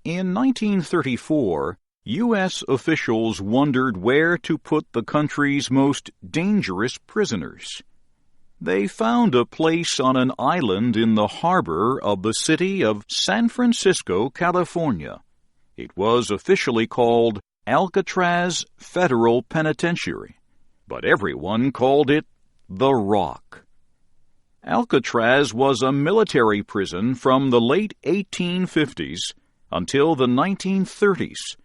In 1934, U.S. officials wondered where to put the country's most dangerous prisoners. They found a place on an island in the harbor of the city of San Francisco, California. It was officially called Alcatraz Federal Penitentiary, but everyone called it the Rock. Alcatraz was a military prison from the late 1850s until the 1930s.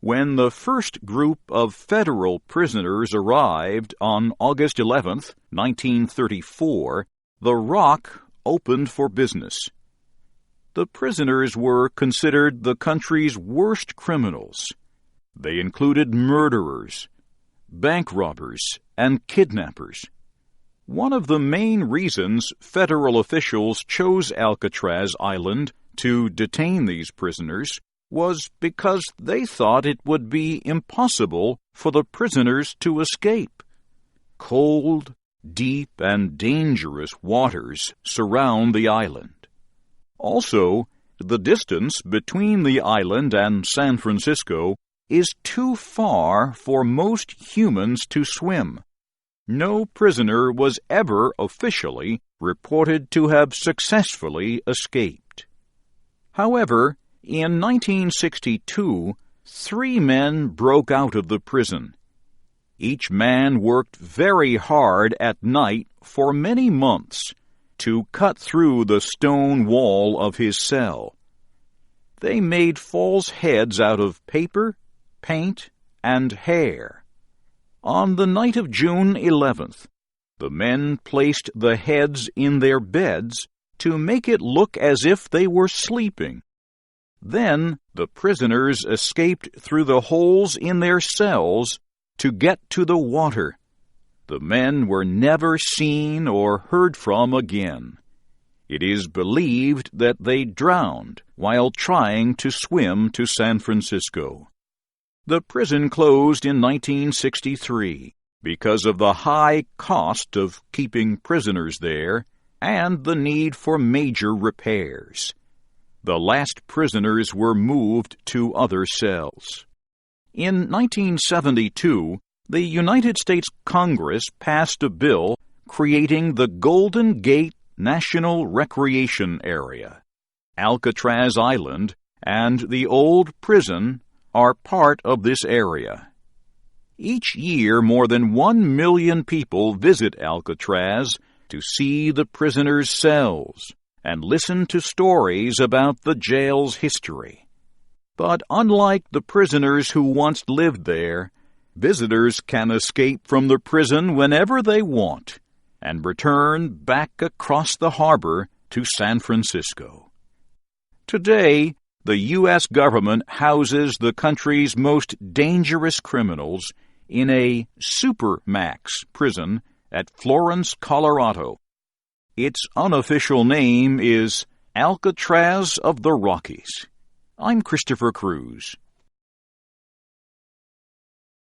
When the first group of federal prisoners arrived on August 11, 1934, the Rock opened for business. The prisoners were considered the country's worst criminals. They included murderers, bank robbers, and kidnappers. One of the main reasons federal officials chose Alcatraz Island to detain these prisoners was because they thought it would be impossible for the prisoners to escape. Cold, deep, and dangerous waters surround the island. Also, the distance between the island and San Francisco is too far for most humans to swim. No prisoner was ever officially reported to have successfully escaped. However, in 1962, 3 men broke out of the prison. Each man worked very hard at night for many months to cut through the stone wall of his cell. They made false heads out of paper, paint, and hair. On the night of June 11th, the men placed the heads in their beds to make it look as if they were sleeping. Then the prisoners escaped through the holes in their cells to get to the water. The men were never seen or heard from again. It is believed that they drowned while trying to swim to San Francisco. The prison closed in 1963 because of the high cost of keeping prisoners there and the need for major repairs. The last prisoners were moved to other cells. In 1972, the United States Congress passed a bill creating the Golden Gate National Recreation Area. Alcatraz Island and the old prison are part of this area. Each year, more than 1 million people visit Alcatraz to see the prisoners' cells and listen to stories about the jail's history. But unlike the prisoners who once lived there, visitors can escape from the prison whenever they want and return back across the harbor to San Francisco. Today, the U.S. government houses the country's most dangerous criminals in a supermax prison at Florence, Colorado. Its unofficial name is Alcatraz of the Rockies. I'm Christopher Cruz.